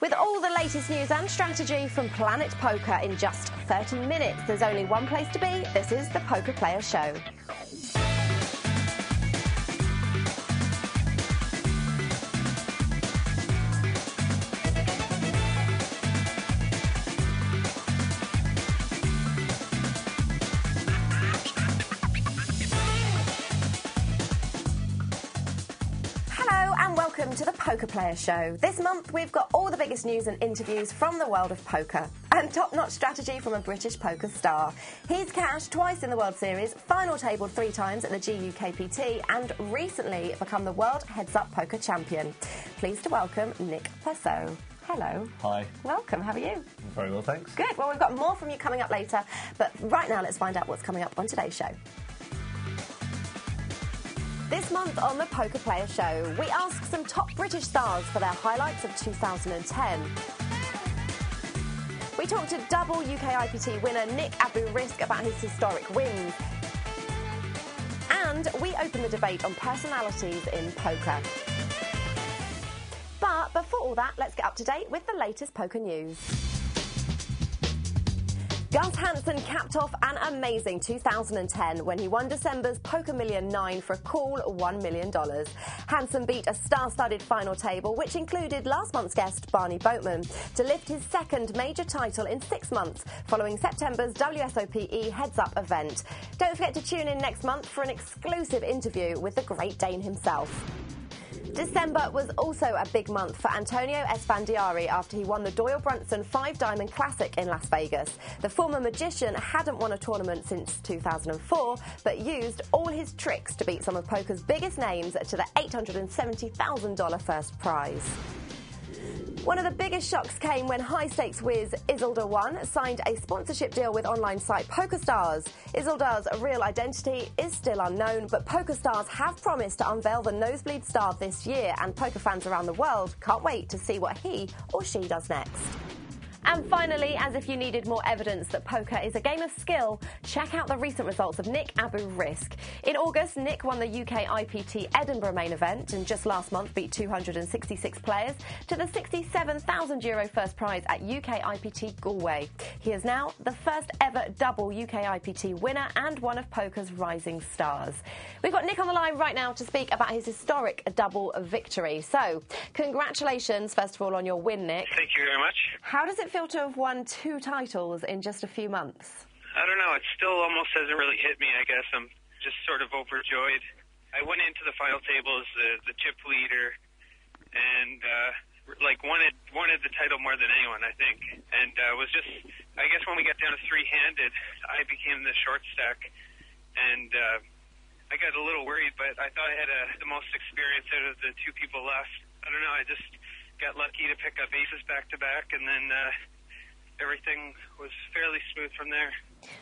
With all the latest news and strategy from Planet Poker in just 30 minutes, there's only one place to be. This is the Poker Player Show. Welcome to the Poker Player Show. This month we've got all the biggest news and interviews from the world of poker and top-notch strategy from a British poker star. He's cashed twice in the World Series, final tabled 3 times at the GUKPT and recently become the World Heads-Up Poker Champion. Pleased to welcome Nick Purcell. Hello. Hi. Welcome, how are you? Very well, thanks. Good, well we've got more from you coming up later, but right now let's find out what's coming up on today's show. This month on the Poker Player Show, we ask some top British stars for their highlights of 2010. We talk to double UK IPT winner Nick Abu-Risk about his historic wins. And we open the debate on personalities in poker. But before all that, let's get up to date with the latest poker news. Gus Hansen capped off an amazing 2010 when he won December's Poker Million 9 for a cool $1 million. Hansen beat a star-studded final table, which included last month's guest Barney Boatman, to lift his second major title in 6 months, following September's WSOPE Heads-Up event. Don't forget to tune in next month for an exclusive interview with the Great Dane himself. December was also a big month for Antonio Esfandiari after he won the Doyle Brunson 5-Diamond Classic in Las Vegas. The former magician hadn't won a tournament since 2004, but used all his tricks to beat some of poker's biggest names to the $870,000 first prize. One of the biggest shocks came when high-stakes whiz Isildur One signed a sponsorship deal with online site PokerStars. Isildur's real identity is still unknown, but PokerStars have promised to unveil the nosebleed star this year, and poker fans around the world can't wait to see what he or she does next. And finally, as if you needed more evidence that poker is a game of skill, check out the recent results of Nick Abu-Risk. In August, Nick won the UK IPT Edinburgh main event and just last month beat 266 players to the €67,000 first prize at UK IPT Galway. He is now the first ever double UK IPT winner and one of poker's rising stars. We've got Nick on the line right now to speak about his historic double victory. So, congratulations, first of all, on your win, Nick. Thank you very much. How does it feel to have won 2 titles in just a few months? I don't know. It still almost hasn't really hit me, I guess. I'm just sort of overjoyed. I went into the final table as the chip leader and wanted the title more than anyone, I think. And was just, I guess when we got down to 3-handed, I became the short stack. And I got a little worried, but I thought I had the most experience out of the 2 people left. I don't know. I just got lucky to pick up aces back-to-back, and then everything was fairly smooth from there.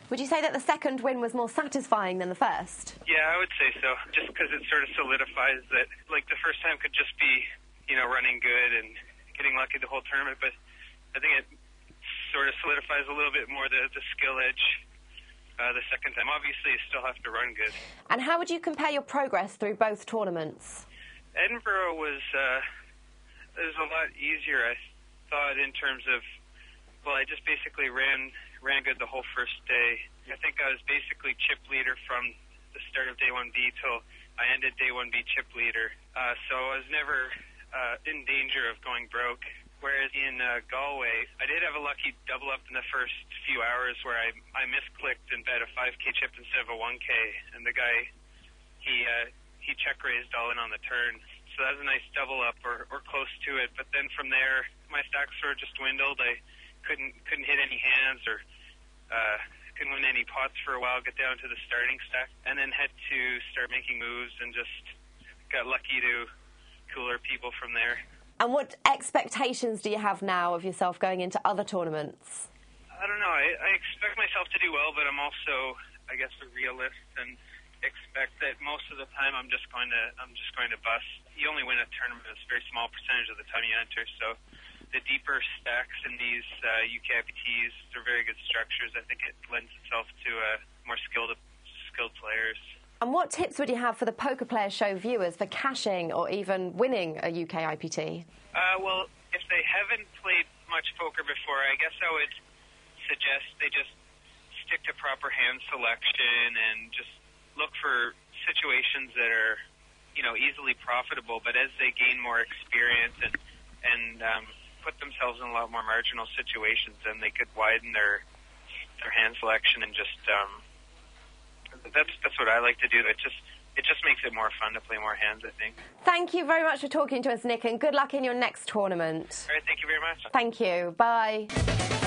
Would you say that the second win was more satisfying than the first? Yeah, I would say so, just because it sort of solidifies that, like, the first time could just be, running good and getting lucky the whole tournament, but I think it sort of solidifies a little bit more the skill edge the second time. Obviously, you still have to run good. And how would you compare your progress through both tournaments? Edinburgh was... it was a lot easier, I thought, in terms of, well, I just basically ran good the whole first day. I think I was basically chip leader from the start of day 1B till I ended day 1B chip leader. So I was never in danger of going broke. Whereas in Galway, I did have a lucky double up in the first few hours where I misclicked and bet a 5K chip instead of a 1K. And the guy, he check raised all in on the turn. So that was a nice double up or close to it. But then from there, my stacks sort of just dwindled. I couldn't hit any hands or couldn't win any pots for a while, get down to the starting stack, and then had to start making moves and just got lucky to cooler people from there. And what expectations do you have now of yourself going into other tournaments? I don't know. I expect myself to do well, but I'm also, I guess, a realist and expect that most of the time I'm just going to bust. You only win a tournament a very small percentage of the time you enter, so the deeper stacks in these UK IPTs, they're very good structures. I think it lends itself to more skilled players. And what tips would you have for the Poker Player Show viewers for cashing or even winning a UK IPT? Well, if they haven't played much poker before, I guess I would suggest they just stick to proper hand selection and just look for situations that are, easily profitable. But as they gain more experience and put themselves in a lot more marginal situations, then they could widen their hand selection and just that's what I like to do. It just makes it more fun to play more hands, I think. Thank you very much for talking to us, Nick, and good luck in your next tournament. All right, thank you very much. Thank you. Bye.